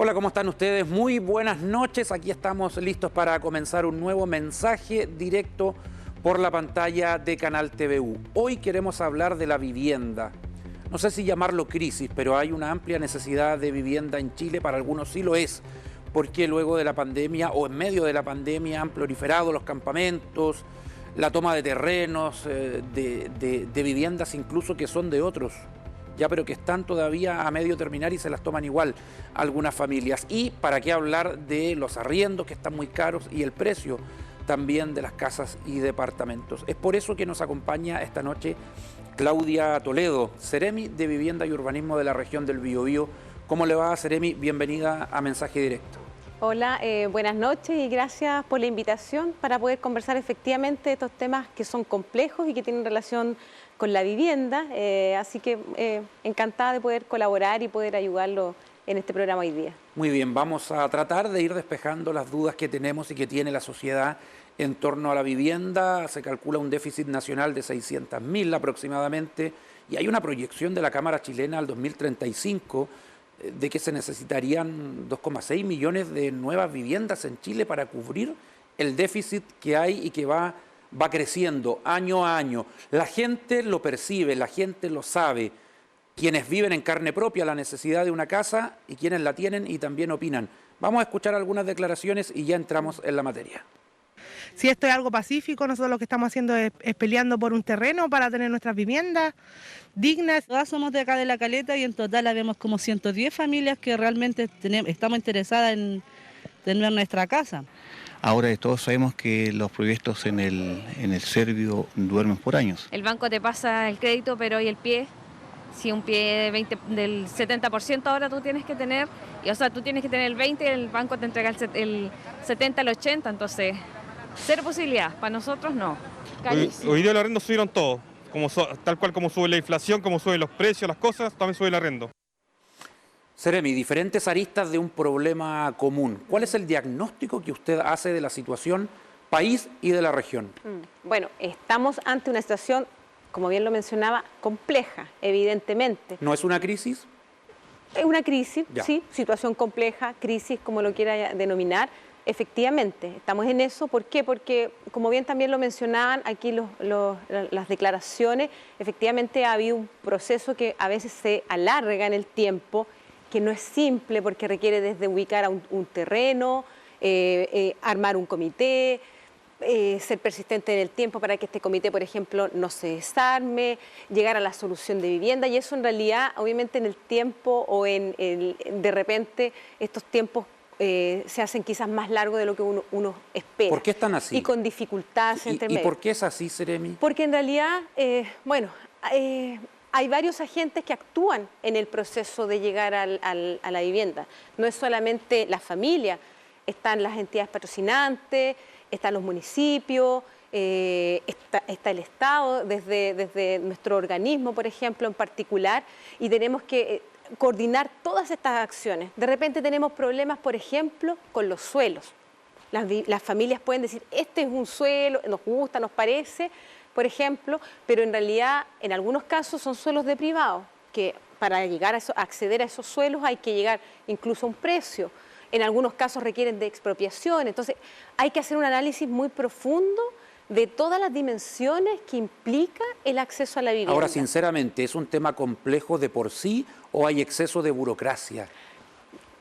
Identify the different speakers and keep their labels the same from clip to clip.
Speaker 1: Hola, ¿cómo están ustedes? Muy buenas noches. Aquí estamos listos para comenzar un nuevo mensaje directo por la pantalla de Canal TVU. Hoy queremos hablar de la vivienda. No sé si llamarlo crisis, pero hay una amplia necesidad de vivienda en Chile. Para algunos sí lo es, porque luego de la pandemia o en medio de la pandemia han proliferado los campamentos, la toma de terrenos, de viviendas incluso que son de otros, ya pero que están todavía a medio terminar y se las toman igual algunas familias. Y para qué hablar de los arriendos que están muy caros y el precio también de las casas y departamentos. Es por eso que nos acompaña esta noche Claudia Toledo, Seremi de Vivienda y Urbanismo de la región del Biobío. ¿Cómo le va, Seremi? Bienvenida a Mensaje Directo.
Speaker 2: Hola, buenas noches y gracias por la invitación para poder conversar efectivamente de estos temas que son complejos y que tienen relación con la vivienda, así que encantada de poder colaborar y poder ayudarlo en este programa hoy día.
Speaker 1: Muy bien, vamos a tratar de ir despejando las dudas que tenemos y que tiene la sociedad en torno a la vivienda. Se calcula un déficit nacional de 600.000 aproximadamente y hay una proyección de la Cámara chilena al 2035 de que se necesitarían 2,6 millones de nuevas viviendas en Chile para cubrir el déficit que hay y que va creciendo año a año. La gente lo percibe, la gente lo sabe. Quienes viven en carne propia la necesidad de una casa y quienes la tienen y también opinan. Vamos a escuchar algunas declaraciones y ya entramos en la materia.
Speaker 3: Si esto es algo pacífico, nosotros lo que estamos haciendo es peleando por un terreno para tener nuestras viviendas dignas.
Speaker 4: Todas somos de acá de La Caleta y en total habemos como 110 familias que realmente estamos interesadas en tener nuestra casa.
Speaker 5: Ahora todos sabemos que los proyectos en el Servio duermen por años.
Speaker 6: El banco te pasa el crédito, pero ¿y el pie? Si un pie del 70% ahora tú tienes que tener, o sea, tú tienes que tener el 20% y el banco te entrega el 70%, el 80%, entonces cero posibilidad, para nosotros no.
Speaker 7: Hoy día los arrendos subieron todo, tal cual como sube la inflación, como suben los precios, las cosas, también sube el arrendo.
Speaker 1: Seremi, diferentes aristas de un problema común. ¿Cuál es el diagnóstico que usted hace de la situación país y de la región?
Speaker 2: Bueno, estamos ante una situación, como bien lo mencionaba, compleja, evidentemente.
Speaker 1: ¿No es una crisis?
Speaker 2: Es una crisis,
Speaker 1: ya.
Speaker 2: Sí, situación compleja, crisis, como lo quiera denominar. Efectivamente, estamos en eso. ¿Por qué? Porque, como bien también lo mencionaban aquí las declaraciones, efectivamente ha habido un proceso que a veces se alarga en el tiempo, que no es simple porque requiere desde ubicar a un terreno, armar un comité, ser persistente en el tiempo para que este comité, por ejemplo, no se desarme, llegar a la solución de vivienda, y eso en realidad, obviamente en el tiempo o de repente estos tiempos se hacen quizás más largos de lo que uno espera.
Speaker 1: ¿Por qué están así?
Speaker 2: Y con dificultades entre medio.
Speaker 1: ¿Y por qué es así, Seremi?
Speaker 2: Porque en realidad, hay varios agentes que actúan en el proceso de llegar a la vivienda. No es solamente la familia, están las entidades patrocinantes, están los municipios, está el Estado, desde nuestro organismo, por ejemplo, en particular, y tenemos que coordinar todas estas acciones. De repente tenemos problemas, por ejemplo, con los suelos. Las familias pueden decir, este es un suelo, nos gusta, nos parece, por ejemplo, pero en realidad, en algunos casos son suelos de privado, que para llegar a acceder a esos suelos hay que llegar incluso a un precio. En algunos casos requieren de expropiación. Entonces, hay que hacer un análisis muy profundo de todas las dimensiones que implica el acceso a la vivienda.
Speaker 1: Ahora, sinceramente, ¿es un tema complejo de por sí o hay exceso de burocracia?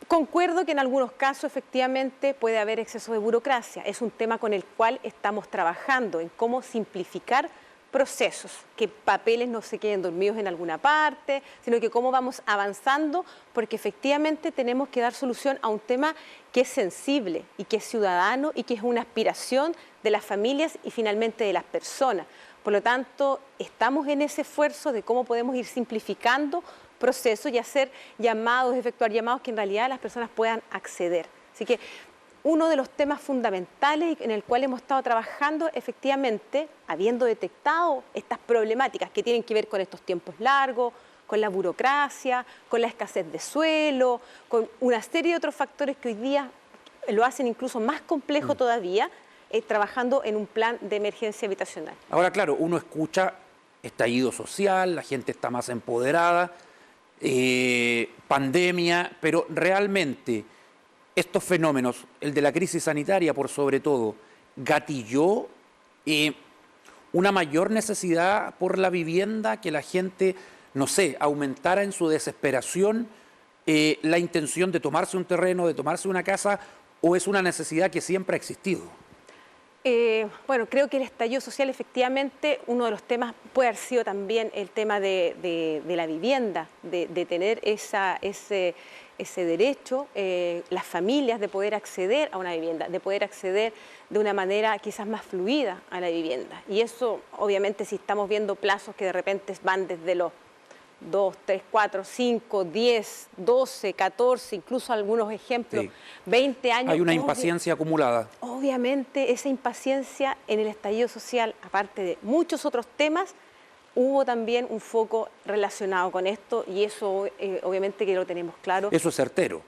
Speaker 2: Concuerdo que en algunos casos efectivamente puede haber exceso de burocracia. Es un tema con el cual estamos trabajando en cómo simplificar procesos, que papeles no se queden dormidos en alguna parte, sino que cómo vamos avanzando, porque efectivamente tenemos que dar solución a un tema que es sensible y que es ciudadano y que es una aspiración de las familias y finalmente de las personas. Por lo tanto, estamos en ese esfuerzo de cómo podemos ir simplificando procesos y hacer llamados, efectuar llamados que en realidad las personas puedan acceder. Así que uno de los temas fundamentales en el cual hemos estado trabajando, efectivamente, habiendo detectado estas problemáticas que tienen que ver con estos tiempos largos, con la burocracia, con la escasez de suelo, con una serie de otros factores que hoy día lo hacen incluso más complejo todavía, trabajando en un plan de emergencia habitacional.
Speaker 1: Ahora, claro, uno escucha estallido social, la gente está más empoderada. pandemia, pero realmente estos fenómenos, el de la crisis sanitaria por sobre todo, gatilló una mayor necesidad por la vivienda, que la gente, no sé, aumentara en su desesperación la intención de tomarse un terreno, de tomarse una casa, o es una necesidad que siempre ha existido.
Speaker 2: Bueno, creo que el estallido social, efectivamente, uno de los temas puede haber sido también el tema de la vivienda, de tener ese derecho, las familias, de poder acceder a una vivienda, de poder acceder de una manera quizás más fluida a la vivienda. Y eso, obviamente, si estamos viendo plazos que de repente van desde los 2, 3, 4, 5, 10, 12, 14, incluso algunos ejemplos, 20 años.
Speaker 1: Hay una impaciencia acumulada.
Speaker 2: Obviamente esa impaciencia en el estallido social, aparte de muchos otros temas, hubo también un foco relacionado con esto y eso obviamente que lo tenemos claro.
Speaker 1: Eso es certero.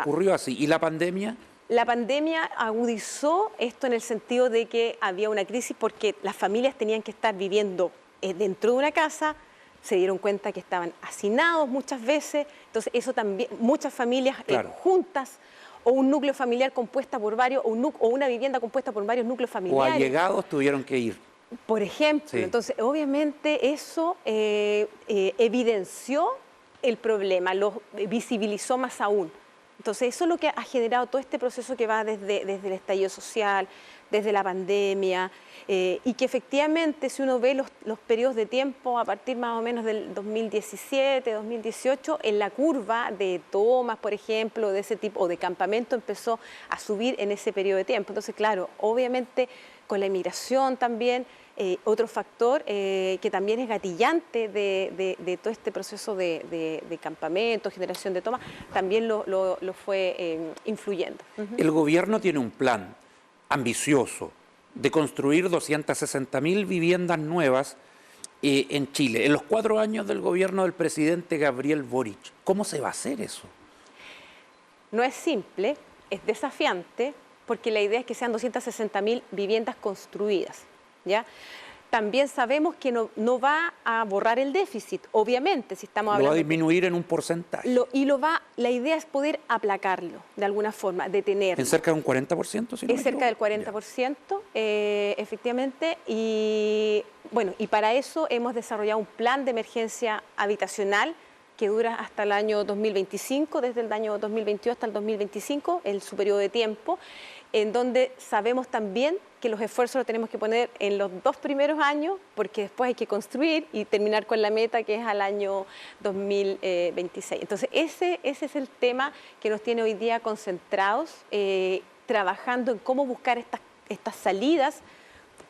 Speaker 1: Ocurrió así. ¿Y la pandemia?
Speaker 2: La pandemia agudizó esto en el sentido de que había una crisis porque las familias tenían que estar viviendo dentro de una casa. Se dieron cuenta que estaban hacinados muchas veces, entonces eso también, muchas familias juntas, o un núcleo familiar compuesta por varios, o una vivienda compuesta por varios núcleos familiares.
Speaker 1: O allegados tuvieron que ir.
Speaker 2: Por ejemplo, entonces obviamente eso evidenció el problema, lo visibilizó más aún. Entonces eso es lo que ha generado todo este proceso que va desde el estallido social, desde la pandemia, y que efectivamente si uno ve los periodos de tiempo a partir más o menos del 2017, 2018, en la curva de tomas, por ejemplo, de ese tipo, o de campamento, empezó a subir en ese periodo de tiempo. Entonces, claro, obviamente con la inmigración también, otro factor que también es gatillante de todo este proceso de campamento, generación de tomas, también lo fue influyendo.
Speaker 1: El gobierno tiene un plan ambicioso de construir 260.000 viviendas nuevas en Chile, en los 4 años del gobierno del presidente Gabriel Boric. ¿Cómo se va a hacer eso?
Speaker 2: No es simple, es desafiante, porque la idea es que sean 260.000 viviendas construidas, ¿ya? También sabemos que no va a borrar el déficit, obviamente, si estamos hablando...
Speaker 1: Lo va a disminuir en un porcentaje.
Speaker 2: La idea es poder aplacarlo, de alguna forma, detenerlo.
Speaker 1: ¿En cerca de un 40%? Si no
Speaker 2: es cerca del 40%, efectivamente, y bueno, y para eso hemos desarrollado un plan de emergencia habitacional que dura hasta el año 2025, desde el año 2022 hasta el 2025, su periodo de tiempo, en donde sabemos también que los esfuerzos los tenemos que poner en los 2 primeros años, porque después hay que construir y terminar con la meta que es al año 2026. Entonces, ese es el tema que nos tiene hoy día concentrados, trabajando en cómo buscar estas salidas.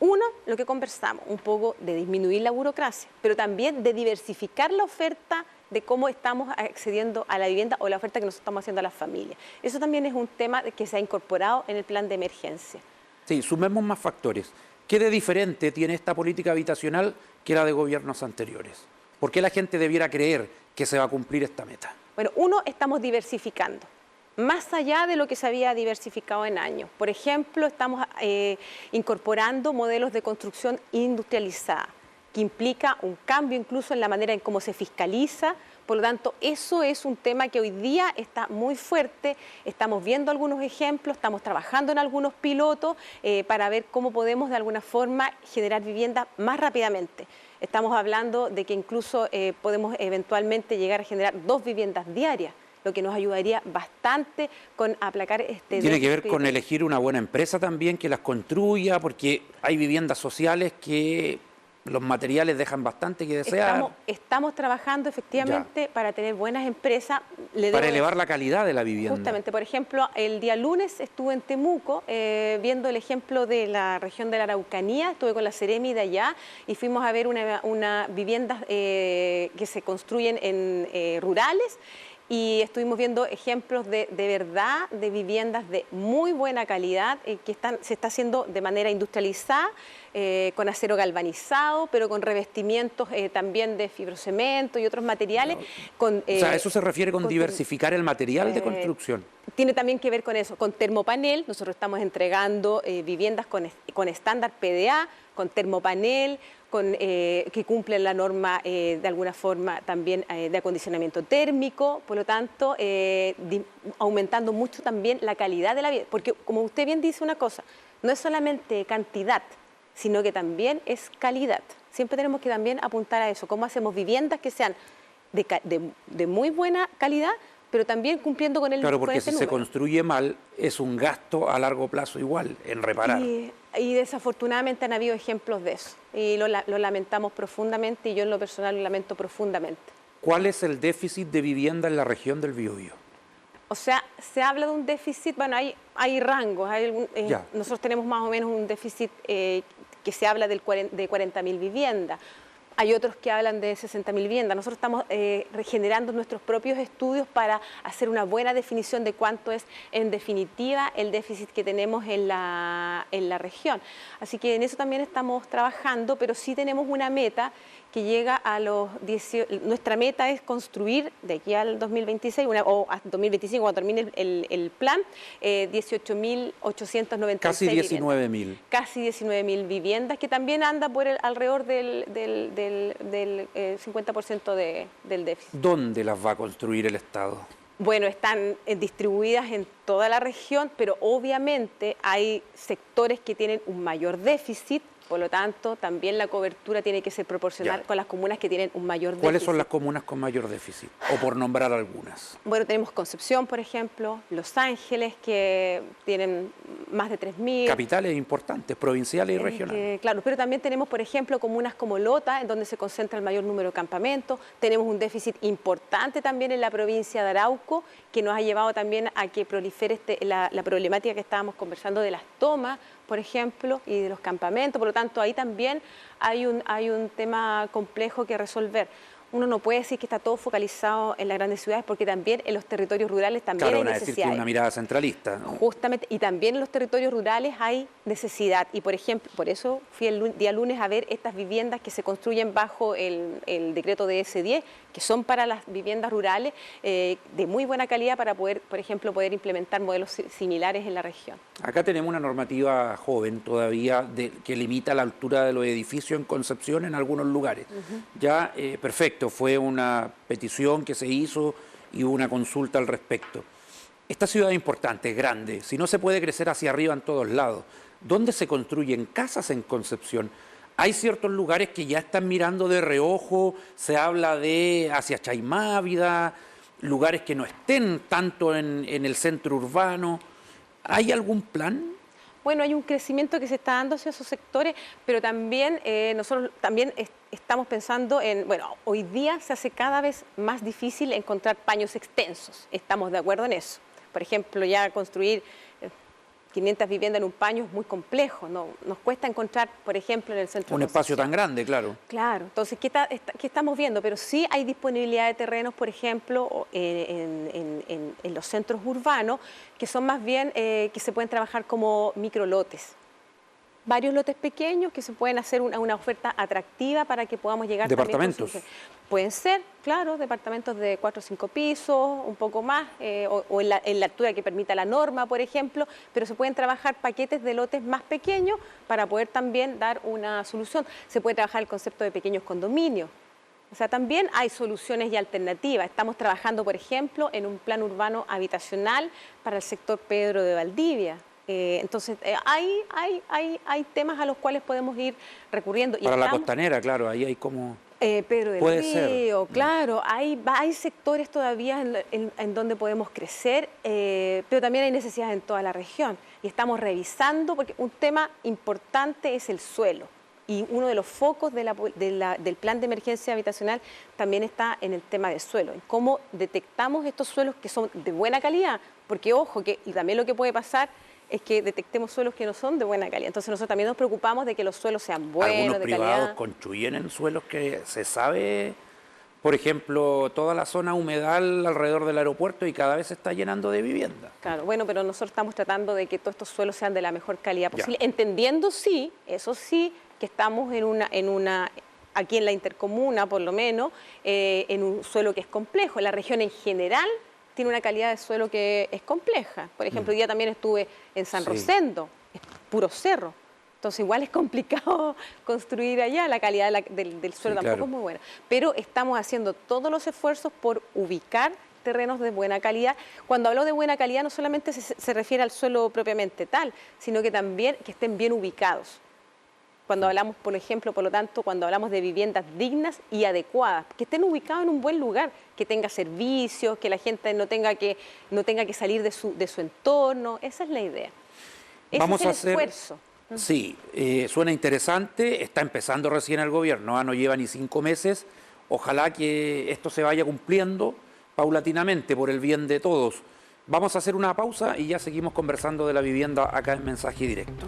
Speaker 2: Uno, lo que conversamos, un poco de disminuir la burocracia, pero también de diversificar la oferta de cómo estamos accediendo a la vivienda o la oferta que nos estamos haciendo a las familias. Eso también es un tema que se ha incorporado en el plan de emergencia.
Speaker 1: Sí, sumemos más factores. ¿Qué de diferente tiene esta política habitacional que la de gobiernos anteriores? ¿Por qué la gente debiera creer que se va a cumplir esta meta?
Speaker 2: Bueno, uno, estamos diversificando, más allá de lo que se había diversificado en años. Por ejemplo, estamos incorporando modelos de construcción industrializada, que implica un cambio incluso en la manera en cómo se fiscaliza. Por lo tanto, eso es un tema que hoy día está muy fuerte. Estamos viendo algunos ejemplos, estamos trabajando en algunos pilotos para ver cómo podemos de alguna forma generar vivienda más rápidamente. Estamos hablando de que incluso podemos eventualmente llegar a generar 2 viviendas diarias, lo que nos ayudaría bastante con aplacar este...
Speaker 1: Tiene que ver con elegir una buena empresa también que las construya, porque hay viviendas sociales que los materiales dejan bastante que desear.
Speaker 2: Estamos trabajando efectivamente para tener buenas empresas.
Speaker 1: Para elevar la calidad de la vivienda.
Speaker 2: Justamente, por ejemplo, el día lunes estuve en Temuco viendo el ejemplo de la región de la Araucanía, estuve con la Seremi de allá y fuimos a ver una viviendas que se construyen en rurales. Y estuvimos viendo ejemplos de verdad de viviendas de muy buena calidad que se está haciendo de manera industrializada, con acero galvanizado, pero con revestimientos también de fibrocemento y otros materiales.
Speaker 1: O sea, ¿eso se refiere con diversificar el material de construcción?
Speaker 2: Tiene también que ver con eso, con termopanel. Nosotros estamos entregando viviendas con estándar PDA, con termopanel, que cumplen la norma de alguna forma también de acondicionamiento térmico, por lo tanto, aumentando mucho también la calidad de la vida. Porque como usted bien dice una cosa, no es solamente cantidad, sino que también es calidad. Siempre tenemos que también apuntar a eso, cómo hacemos viviendas que sean de muy buena calidad, pero también cumpliendo con el
Speaker 1: Claro, porque
Speaker 2: con
Speaker 1: si se construye mal, es un gasto a largo plazo igual, en reparar.
Speaker 2: Y desafortunadamente han habido ejemplos de eso, y lo lamentamos profundamente, y yo en lo personal lo lamento profundamente.
Speaker 1: ¿Cuál es el déficit de vivienda en la región del Biobío?
Speaker 2: O sea, se habla de un déficit, bueno, hay rangos, nosotros tenemos más o menos un déficit que se habla de 40.000 viviendas. Hay otros que hablan de 60.000 viviendas. Nosotros estamos regenerando nuestros propios estudios para hacer una buena definición de cuánto es, en definitiva, el déficit que tenemos en la región. Así que en eso también estamos trabajando, pero sí tenemos una meta que llega a los 18. Nuestra meta es construir de aquí al 2026, o hasta 2025, cuando termine el plan, 18.896
Speaker 1: Casi 19.000.
Speaker 2: Casi 19.000 viviendas, que también anda por alrededor del 50% del déficit.
Speaker 1: ¿Dónde las va a construir el Estado?
Speaker 2: Bueno, están distribuidas en toda la región, pero obviamente hay sectores que tienen un mayor déficit. Por lo tanto, también la cobertura tiene que ser proporcional con las comunas que tienen un mayor déficit.
Speaker 1: ¿Cuáles son las comunas con mayor déficit? O por nombrar algunas.
Speaker 2: Bueno, tenemos Concepción, por ejemplo, Los Ángeles, que tienen más de 3.000.
Speaker 1: Capitales importantes, provinciales y regionales.
Speaker 2: Claro, pero también tenemos, por ejemplo, comunas como Lota, en donde se concentra el mayor número de campamentos. Tenemos un déficit importante también en la provincia de Arauco, que nos ha llevado también a que prolifere la problemática que estábamos conversando de las tomas, por ejemplo, y de los campamentos. Por lo tanto, ahí también hay un tema complejo que resolver. Uno no puede decir que está todo focalizado en las grandes ciudades, porque también en los territorios rurales también
Speaker 1: claro,
Speaker 2: hay
Speaker 1: van a decir que
Speaker 2: necesidades.
Speaker 1: una mirada centralista, ¿no?
Speaker 2: Justamente, y también en los territorios rurales hay necesidad. Y, por ejemplo, por eso fui el día lunes a ver estas viviendas que se construyen bajo el decreto de S10, que son para las viviendas rurales de muy buena calidad para poder, por ejemplo, poder implementar modelos similares en la región.
Speaker 1: Acá tenemos una normativa joven todavía que limita la altura de los edificios en Concepción en algunos lugares. Ya, perfecto, fue una petición que se hizo y hubo una consulta al respecto. Esta ciudad es importante, es grande, si no se puede crecer hacia arriba en todos lados. ¿Dónde se construyen casas en Concepción? Hay ciertos lugares que ya están mirando de reojo, se habla de hacia Chaimávida, lugares que no estén tanto en el centro urbano. ¿Hay algún plan?
Speaker 2: Bueno, hay un crecimiento que se está dando hacia esos sectores, pero también nosotros también estamos pensando en, bueno, hoy día se hace cada vez más difícil encontrar paños extensos, estamos de acuerdo en eso. Por ejemplo, ya construir 500 viviendas en un paño es muy complejo, ¿no? Nos cuesta encontrar, por ejemplo, en el centro.
Speaker 1: Un espacio tan grande, claro.
Speaker 2: Claro, entonces, ¿qué estamos viendo? Pero sí hay disponibilidad de terrenos, por ejemplo, en los centros urbanos, que son más bien que se pueden trabajar como microlotes. Varios lotes pequeños que se pueden hacer una oferta atractiva para que podamos llegar
Speaker 1: ¿Departamentos?
Speaker 2: También pueden ser, claro, departamentos de 4 o 5 pisos, un poco más, o en la altura que permita la norma, por ejemplo, pero se pueden trabajar paquetes de lotes más pequeños para poder también dar una solución. Se puede trabajar el concepto de pequeños condominios. O sea, también hay soluciones y alternativas. Estamos trabajando, por ejemplo, en un plan urbano habitacional para el sector Pedro de Valdivia. Entonces, hay temas a los cuales podemos ir recurriendo.
Speaker 1: Para la costanera, claro, ahí hay como...
Speaker 2: Pedro del
Speaker 1: puede
Speaker 2: Río,
Speaker 1: ser.
Speaker 2: Claro, hay sectores todavía en donde podemos crecer, pero también hay necesidades en toda la región. Y estamos revisando, porque un tema importante es el suelo. Y uno de los focos del plan de emergencia habitacional también está en el tema del suelo, en cómo detectamos estos suelos que son de buena calidad, porque ojo, y también lo que puede pasar es que detectemos suelos que no son de buena calidad. Entonces nosotros también nos preocupamos de que los suelos sean buenos,
Speaker 1: Algunos
Speaker 2: de
Speaker 1: privados
Speaker 2: calidad.
Speaker 1: construyen en suelos que se sabe, por ejemplo, toda la zona humedal alrededor del aeropuerto y cada vez se está llenando de vivienda.
Speaker 2: Claro, bueno, pero nosotros estamos tratando de que todos estos suelos sean de la mejor calidad posible, entendiendo sí, eso sí, que estamos aquí en la intercomuna por lo menos, en un suelo que es complejo. La región en general tiene una calidad de suelo que es compleja. Por ejemplo, hoy día también estuve en San Rosendo, es puro cerro. Entonces igual es complicado construir allá, la calidad del suelo
Speaker 1: Sí,
Speaker 2: tampoco
Speaker 1: claro.
Speaker 2: es muy buena. Pero estamos haciendo todos los esfuerzos por ubicar terrenos de buena calidad. Cuando hablo de buena calidad no solamente se refiere al suelo propiamente tal, sino que también que estén bien ubicados. Cuando hablamos, por ejemplo, por lo tanto, cuando hablamos de viviendas dignas y adecuadas, que estén ubicados en un buen lugar, que tenga servicios, que la gente no tenga que salir de su entorno, esa es la idea. Ese
Speaker 1: Vamos
Speaker 2: es el
Speaker 1: a hacer...
Speaker 2: esfuerzo.
Speaker 1: Sí, suena interesante, está empezando recién el gobierno, no lleva ni 5 meses, ojalá que esto se vaya cumpliendo paulatinamente por el bien de todos. Vamos a hacer una pausa y ya seguimos conversando de la vivienda acá en Mensaje Directo.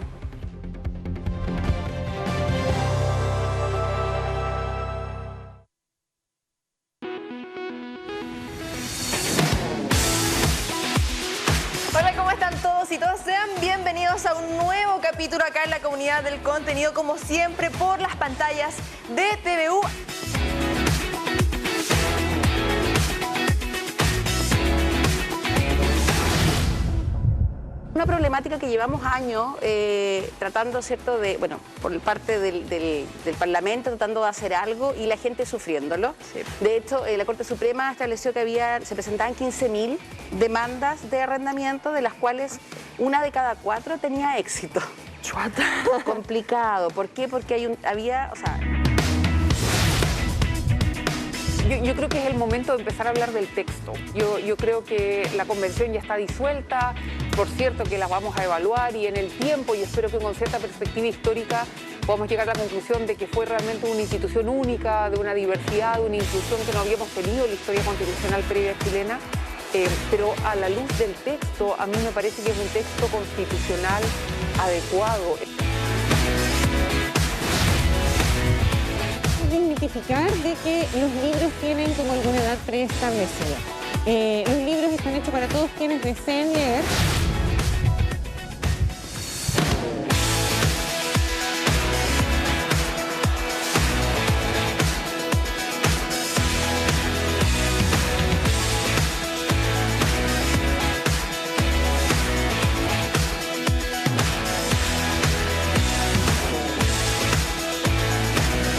Speaker 8: Hola, ¿cómo están todos y todas? Sean bienvenidos a un nuevo capítulo acá en la Comunidad del Contenido, como siempre, por las pantallas de TVU. Una problemática que llevamos años tratando, ¿cierto?, por parte del Parlamento, tratando de hacer algo y la gente sufriéndolo. Sí. De hecho, la Corte Suprema estableció que se presentaban 15.000 demandas de arrendamiento, de las cuales 1 de cada 4 tenía éxito. Chuata. Complicado. ¿Por qué? Porque
Speaker 9: Yo creo que es el momento de empezar a hablar del texto. Yo creo que la convención ya está disuelta, por cierto que la vamos a evaluar y en el tiempo, y espero que con cierta perspectiva histórica podamos llegar a la conclusión de que fue realmente una institución única, de una diversidad, de una inclusión que no habíamos tenido en la historia constitucional previa chilena. Pero a la luz del texto, a mí me parece que es un texto constitucional adecuado.
Speaker 10: Significar de que los libros tienen como alguna edad preestablecida. Los libros están hechos para todos quienes deseen leer.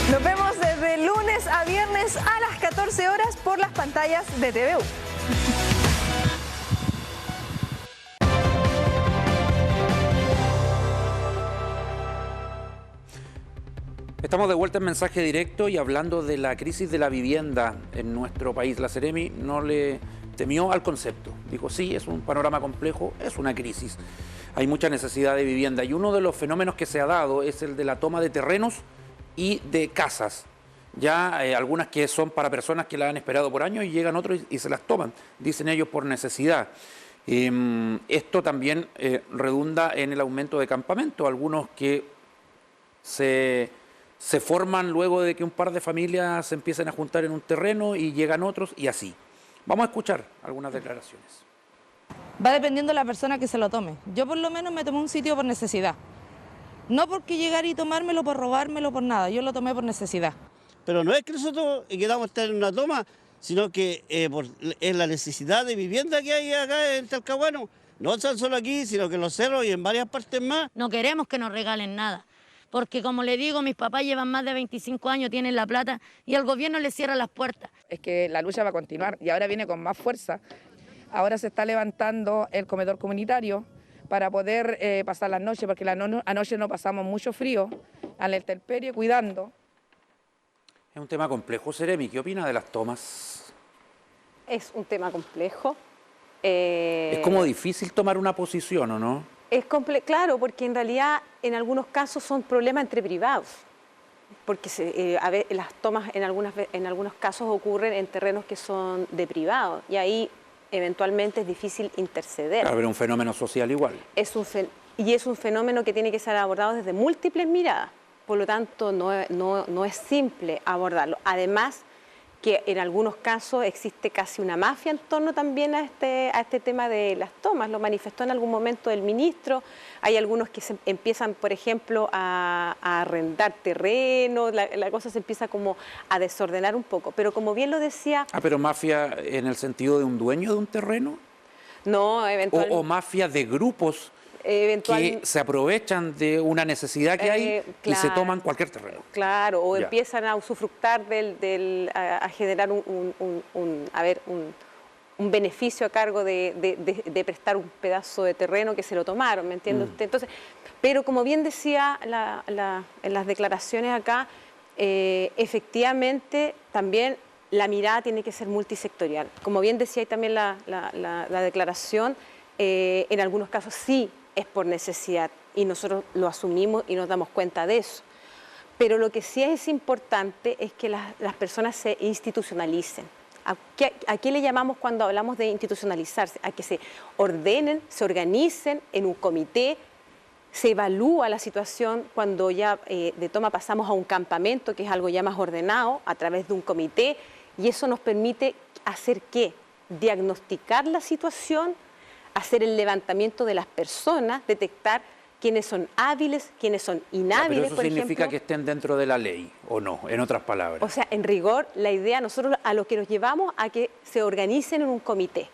Speaker 8: Nos vemos desde lunes a viernes a las 14 horas por las pantallas de TVU.
Speaker 1: Estamos de vuelta en Mensaje Directo y hablando de la crisis de la vivienda en nuestro país. La Seremi no le temió al concepto. Dijo, sí, es un panorama complejo, es una crisis. Hay mucha necesidad de vivienda y uno de los fenómenos que se ha dado es el de la toma de terrenos y de casas. Ya algunas que son para personas que la han esperado por años y llegan otros y se las toman, dicen ellos, por necesidad. Esto también redunda en el aumento de campamentos, algunos que se forman luego de que un par de familias se empiecen a juntar en un terreno y llegan otros y así. Vamos a escuchar algunas declaraciones.
Speaker 11: Va dependiendo de la persona que se lo tome. Yo por lo menos me tomé un sitio por necesidad. No porque llegar y tomármelo por robármelo por nada, yo lo tomé por necesidad.
Speaker 12: Pero no es que nosotros queramos estar en una toma, sino que es la necesidad de vivienda que hay acá en Talcahuano. No tan solo aquí, sino que en los cerros y en varias partes más.
Speaker 13: No queremos que nos regalen nada, porque como le digo, mis papás llevan más de 25 años, tienen la plata y el gobierno les cierra las puertas.
Speaker 14: Es que la lucha va a continuar y ahora viene con más fuerza. Ahora se está levantando el comedor comunitario para poder pasar las noches, porque anoche no pasamos mucho frío, al intemperie cuidando.
Speaker 1: Es un tema complejo, Seremi. ¿Qué opina de las tomas?
Speaker 2: Es un tema complejo.
Speaker 1: Es como difícil tomar una posición, ¿o no?
Speaker 2: Claro, porque en realidad en algunos casos son problemas entre privados. Porque las tomas en algunos casos ocurren en terrenos que son de privados y ahí eventualmente es difícil interceder.
Speaker 1: Claro, pero un fenómeno social igual.
Speaker 2: Es un fenómeno que tiene que ser abordado desde múltiples miradas. Por lo tanto, no es simple abordarlo. Además, que en algunos casos existe casi una mafia en torno también a este tema de las tomas. Lo manifestó en algún momento el ministro. Hay algunos que se empiezan, por ejemplo, a arrendar terrenos. La cosa se empieza como a desordenar un poco. Pero como bien lo decía...
Speaker 1: pero mafia en el sentido de un dueño de un terreno.
Speaker 2: No, eventualmente...
Speaker 1: O mafia de grupos que se aprovechan de una necesidad que hay y se
Speaker 2: claro.
Speaker 1: toman cualquier terreno.
Speaker 2: Claro, o
Speaker 1: Ya.
Speaker 2: empiezan a usufructar a generar un beneficio a cargo de prestar un pedazo de terreno que se lo tomaron, ¿me entiende usted? Entonces, pero como bien decía en las declaraciones acá, efectivamente también la mirada tiene que ser multisectorial. Como bien decía ahí también la declaración, en algunos casos sí es por necesidad y nosotros lo asumimos y nos damos cuenta de eso. Pero lo que sí es importante es que las personas se institucionalicen. ¿A qué le llamamos cuando hablamos de institucionalizarse? A que se ordenen, se organicen en un comité, se evalúa la situación cuando ya de toma pasamos a un campamento, que es algo ya más ordenado, a través de un comité, y eso nos permite hacer ¿qué? Diagnosticar la situación, hacer el levantamiento de las personas, detectar quiénes son hábiles, quiénes son inhábiles,
Speaker 1: pero eso significa que estén dentro de la ley, ¿o no? En otras palabras.
Speaker 2: O sea, en rigor, la idea, nosotros a lo que nos llevamos a que se organicen en un comité.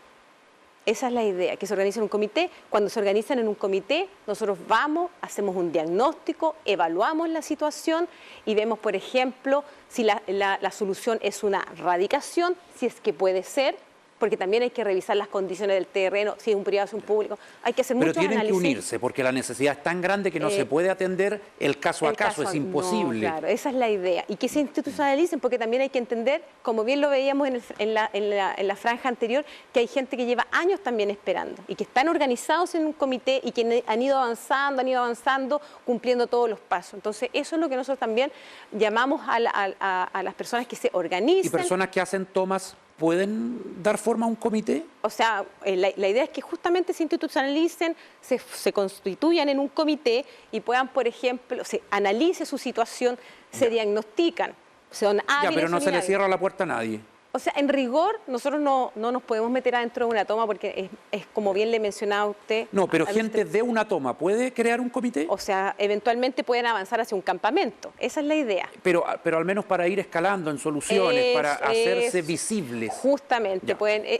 Speaker 2: Esa es la idea, que se organicen en un comité. Cuando se organizan en un comité, nosotros vamos, hacemos un diagnóstico, evaluamos la situación y vemos, por ejemplo, si la solución es una radicación, si es que puede ser, porque también hay que revisar las condiciones del terreno, si es un privado, si es un público, hay que hacer muchos análisis.
Speaker 1: Pero tienen que unirse, porque la necesidad es tan grande que no se puede atender el caso a caso, es imposible.
Speaker 2: No, claro, esa es la idea. Y que se institucionalicen, porque también hay que entender, como bien lo veíamos en la franja anterior, que hay gente que lleva años también esperando y que están organizados en un comité y que han ido avanzando, cumpliendo todos los pasos. Entonces, eso es lo que nosotros también llamamos a las personas que se organicen.
Speaker 1: ¿Y personas que hacen tomas pueden dar forma a un comité?
Speaker 2: O sea, la idea es que justamente se institucionalicen, se constituyan en un comité y puedan, por ejemplo, se analice su situación, se diagnostican, son hábiles.
Speaker 1: Ya, pero no se le cierra la puerta a nadie.
Speaker 2: O sea, en rigor, nosotros no nos podemos meter adentro de una toma porque es como bien le mencionaba usted.
Speaker 1: No, pero gente de una toma, ¿puede crear un comité?
Speaker 2: O sea, eventualmente pueden avanzar hacia un campamento. Esa es la idea.
Speaker 1: Pero al menos para ir escalando en soluciones, para hacerse visibles.
Speaker 2: Justamente,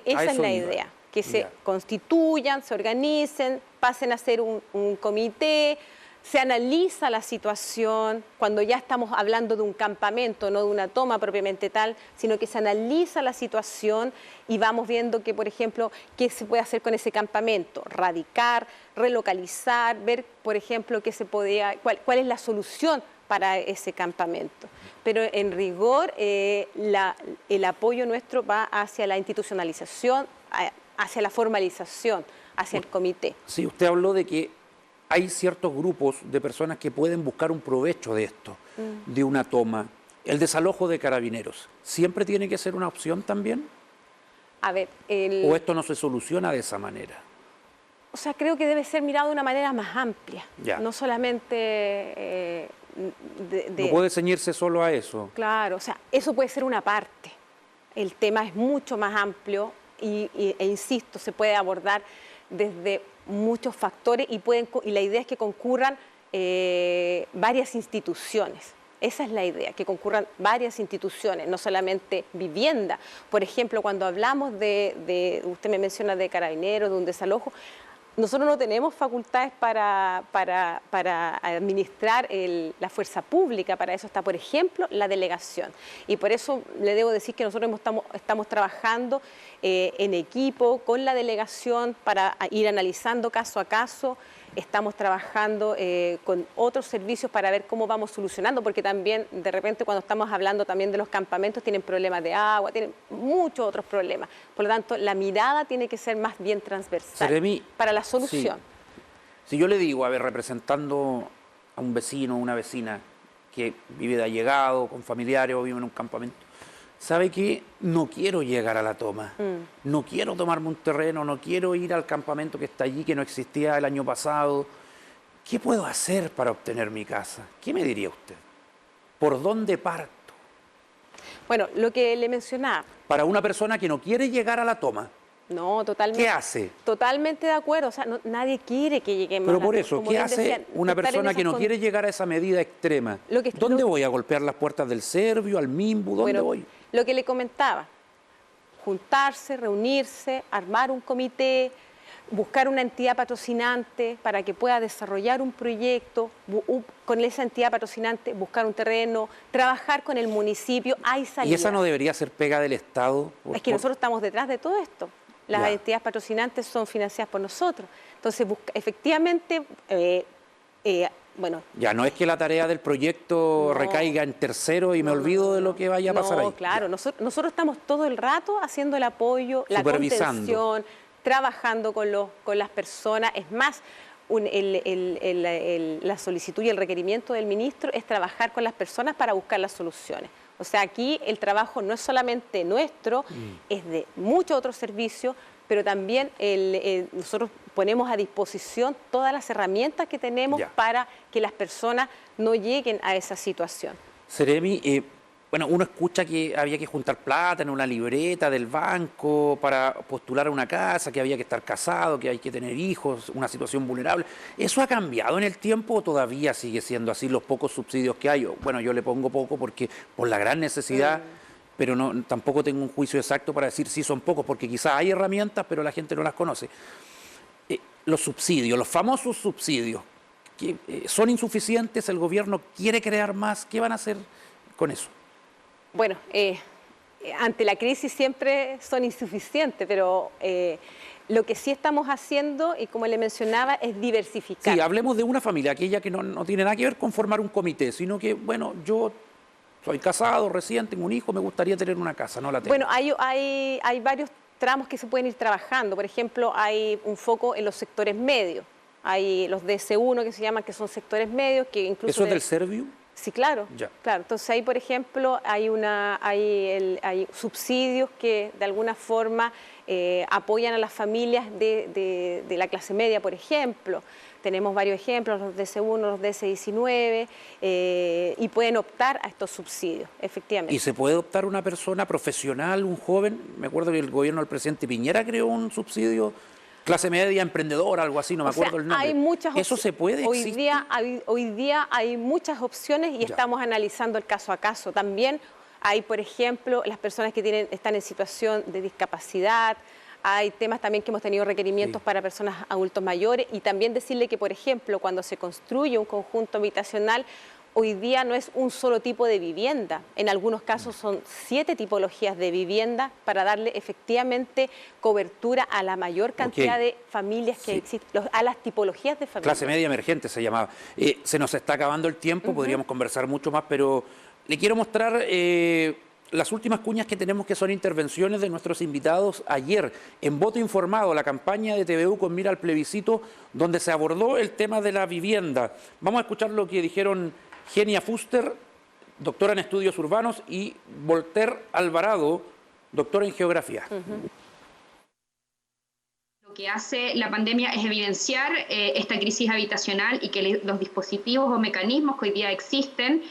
Speaker 2: esa es la idea. Que se constituyan, se organicen, pasen a ser un comité. Se analiza la situación cuando ya estamos hablando de un campamento, no de una toma propiamente tal, sino que se analiza la situación y vamos viendo que, por ejemplo, qué se puede hacer con ese campamento, radicar, relocalizar, ver, por ejemplo, cuál es la solución para ese campamento. Pero en rigor, el apoyo nuestro va hacia la institucionalización, hacia la formalización, hacia el comité.
Speaker 1: Sí, usted habló de que hay ciertos grupos de personas que pueden buscar un provecho de esto, de una toma. El desalojo de carabineros, ¿siempre tiene que ser una opción también?
Speaker 2: A ver,
Speaker 1: ¿O esto no se soluciona de esa manera?
Speaker 2: O sea, creo que debe ser mirado de una manera más amplia,
Speaker 1: Ya.
Speaker 2: no solamente
Speaker 1: No puede ceñirse solo a eso.
Speaker 2: Claro, o sea, eso puede ser una parte. El tema es mucho más amplio e insisto, se puede abordar desde muchos factores y la idea es que concurran varias instituciones. Esa es la idea, que concurran varias instituciones, no solamente vivienda. Por ejemplo, cuando hablamos usted me menciona de carabineros, de un desalojo, nosotros no tenemos facultades para administrar la fuerza pública, para eso está, por ejemplo, la delegación. Y por eso le debo decir que nosotros estamos trabajando en equipo con la delegación para ir analizando caso a caso. Estamos trabajando con otros servicios para ver cómo vamos solucionando, porque también de repente cuando estamos hablando también de los campamentos tienen problemas de agua, tienen muchos otros problemas. Por lo tanto, la mirada tiene que ser más bien transversal para la solución.
Speaker 1: Sí. Si yo le digo, a ver, representando a un vecino o una vecina que vive de allegado, con familiares o vive en un campamento, ¿sabe qué? No quiero llegar a la toma, no quiero tomarme un terreno, no quiero ir al campamento que está allí, que no existía el año pasado. ¿Qué puedo hacer para obtener mi casa? ¿Qué me diría usted? ¿Por dónde parto?
Speaker 2: Bueno, lo que le mencionaba.
Speaker 1: Para una persona que no quiere llegar a la toma.
Speaker 2: No, totalmente.
Speaker 1: ¿Qué hace?
Speaker 2: Totalmente de acuerdo, o sea, nadie quiere que lleguemos a la toma.
Speaker 1: Pero por eso, ¿qué hace una persona que no quiere llegar a esa medida extrema? ¿Dónde voy a golpear las puertas del Servio, al Mimbu? ¿Dónde voy?
Speaker 2: Lo que le comentaba, juntarse, reunirse, armar un comité, buscar una entidad patrocinante para que pueda desarrollar un proyecto, con esa entidad patrocinante buscar un terreno, trabajar con el municipio, hay salida.
Speaker 1: ¿Y esa no debería ser pega del Estado?
Speaker 2: Es que nosotros estamos detrás de todo esto. Las entidades patrocinantes son financiadas por nosotros. Entonces, efectivamente, bueno...
Speaker 1: Ya, no es que la tarea del proyecto recaiga en tercero y me olvido de lo que vaya a pasar ahí.
Speaker 2: No, claro, nosotros estamos todo el rato haciendo el apoyo, la contención, trabajando con las personas. Es más, la solicitud y el requerimiento del ministro es trabajar con las personas para buscar las soluciones. O sea, aquí el trabajo no es solamente nuestro, es de muchos otros servicios, pero también nosotros ponemos a disposición todas las herramientas que tenemos para que las personas no lleguen a esa situación.
Speaker 1: Seremi, bueno, uno escucha que había que juntar plata en una libreta del banco para postular a una casa, que había que estar casado, que hay que tener hijos, una situación vulnerable. ¿Eso ha cambiado en el tiempo o todavía sigue siendo así los pocos subsidios que hay? Bueno, yo le pongo poco porque por la gran necesidad, pero tampoco tengo un juicio exacto para decir si son pocos, porque quizás hay herramientas, pero la gente no las conoce. Los subsidios, los famosos subsidios, que son insuficientes, el gobierno quiere crear más, ¿qué van a hacer con eso?
Speaker 2: Bueno, ante la crisis siempre son insuficientes, pero lo que sí estamos haciendo, y como le mencionaba, es diversificar.
Speaker 1: Sí, hablemos de una familia, aquella que no tiene nada que ver con formar un comité, sino que, bueno, yo soy casado, recién tengo un hijo, me gustaría tener una casa, no la tengo.
Speaker 2: Bueno, hay varios tramos que se pueden ir trabajando. Por ejemplo, hay un foco en los sectores medios. Hay los DS1 que se llaman, que son sectores medios, que incluso...
Speaker 1: ¿Eso es del Serviu?
Speaker 2: Sí, claro. Claro. Entonces ahí, por ejemplo, hay subsidios que de alguna forma apoyan a las familias de la clase media, por ejemplo. Tenemos varios ejemplos, los DS1, los DS19, y pueden optar a estos subsidios, efectivamente.
Speaker 1: ¿Y se puede optar una persona profesional, un joven? Me acuerdo que el gobierno del presidente Piñera creó un subsidio, clase media, emprendedora, algo así, no me acuerdo el nombre.
Speaker 2: Hay muchas
Speaker 1: ¿Eso se puede?
Speaker 2: Hoy día hay muchas opciones y estamos analizando el caso a caso. También hay, por ejemplo, las personas que están en situación de discapacidad. Hay temas también que hemos tenido requerimientos para personas adultos mayores, y también decirle que, por ejemplo, cuando se construye un conjunto habitacional, hoy día no es un solo tipo de vivienda. En algunos casos son 7 tipologías de vivienda para darle efectivamente cobertura a la mayor cantidad de familias que existen, a las tipologías de familias.
Speaker 1: Clase media emergente se llamaba. Se nos está acabando el tiempo, podríamos conversar mucho más, pero le quiero mostrar... las últimas cuñas que tenemos, que son intervenciones de nuestros invitados ayer en Voto Informado, la campaña de TVU con mira al plebiscito, donde se abordó el tema de la vivienda. Vamos a escuchar lo que dijeron Genia Fuster, doctora en estudios urbanos, y Voltaire Alvarado, doctora en geografía.
Speaker 15: Lo que hace la pandemia es evidenciar esta crisis habitacional y que los dispositivos o mecanismos que hoy día existen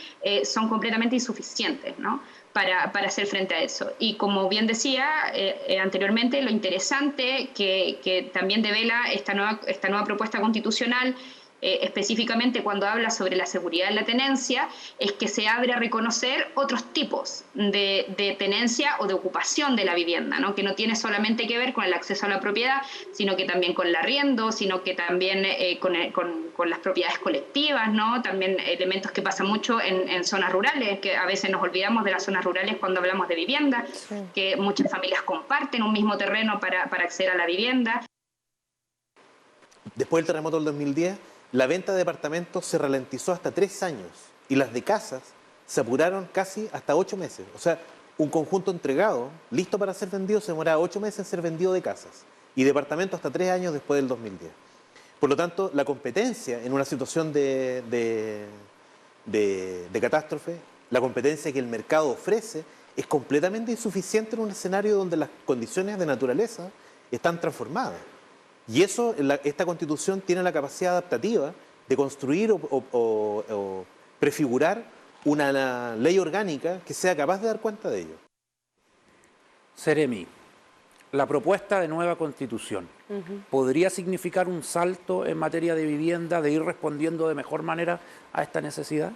Speaker 15: son completamente insuficientes, ¿no?, para hacer frente a eso. Y como bien decía anteriormente, lo interesante que también devela esta nueva propuesta constitucional, específicamente cuando habla sobre la seguridad en la tenencia, es que se abre a reconocer otros tipos de tenencia o de ocupación de la vivienda, ¿no?, que no tiene solamente que ver con el acceso a la propiedad, sino que también con el arriendo, sino que también con las propiedades colectivas, ¿no?, también elementos que pasan mucho en zonas rurales, que a veces nos olvidamos de las zonas rurales cuando hablamos de vivienda, que muchas familias comparten un mismo terreno para acceder a la vivienda.
Speaker 16: Después del terremoto del 2010, la venta de departamentos se ralentizó hasta 3 años y las de casas se apuraron casi hasta 8 meses. O sea, un conjunto entregado, listo para ser vendido, se demoraba 8 meses en ser vendido de casas, y departamentos hasta 3 años después del 2010. Por lo tanto, la competencia en una situación de catástrofe, la competencia que el mercado ofrece, es completamente insuficiente en un escenario donde las condiciones de naturaleza están transformadas. Y eso, esta Constitución tiene la capacidad adaptativa de construir o prefigurar una ley orgánica que sea capaz de dar cuenta de ello.
Speaker 1: Seremi, la propuesta de nueva Constitución, ¿podría significar un salto en materia de vivienda, de ir respondiendo de mejor manera a esta necesidad?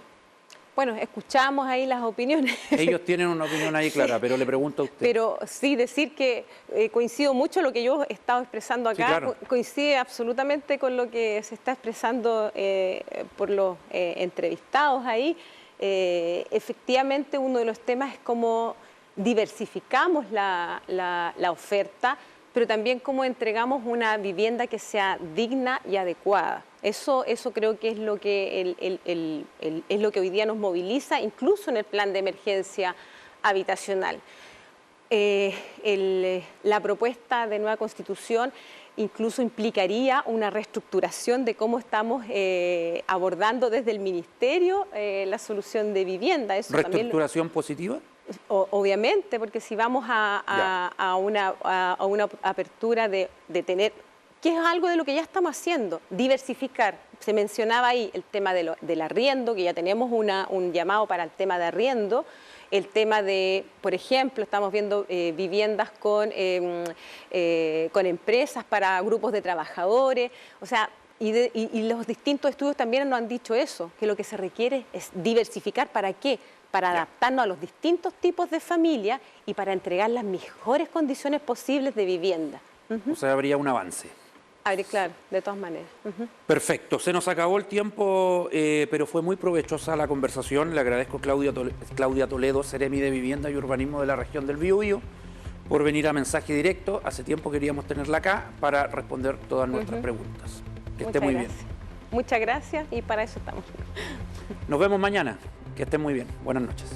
Speaker 2: Bueno, escuchamos ahí las opiniones.
Speaker 1: Ellos tienen una opinión ahí clara, pero le pregunto a usted.
Speaker 2: Pero sí, decir que coincido mucho lo que yo he estado expresando acá, sí, claro. Coincide absolutamente con lo que se está expresando por los entrevistados ahí. Efectivamente, uno de los temas es cómo diversificamos la oferta, pero también cómo entregamos una vivienda que sea digna y adecuada. Eso creo que es lo que, es lo que hoy día nos moviliza, incluso en el plan de emergencia habitacional. La propuesta de nueva Constitución incluso implicaría una reestructuración de cómo estamos abordando desde el Ministerio la solución de vivienda. Eso
Speaker 1: ¿Reestructuración positiva?
Speaker 2: Obviamente, porque si vamos a una apertura de tener, que es algo de lo que ya estamos haciendo, diversificar. Se mencionaba ahí el tema del arriendo, que ya tenemos un llamado para el tema de arriendo, el tema de, por ejemplo, estamos viendo viviendas con empresas para grupos de trabajadores, o sea, y los distintos estudios también nos han dicho eso, que lo que se requiere es diversificar. ¿Para qué? Para adaptarnos a los distintos tipos de familias y para entregar las mejores condiciones posibles de vivienda.
Speaker 1: O sea, habría un avance.
Speaker 2: Claro, de todas maneras.
Speaker 1: Perfecto, se nos acabó el tiempo, pero fue muy provechosa la conversación. Le agradezco a Claudia Toledo, Seremi de Vivienda y Urbanismo de la región del Biobío, por venir a Mensaje Directo. Hace tiempo queríamos tenerla acá para responder todas nuestras preguntas. Que esté muy bien.
Speaker 2: Muchas gracias y para eso estamos.
Speaker 1: Nos vemos mañana. Que esté muy bien. Buenas noches.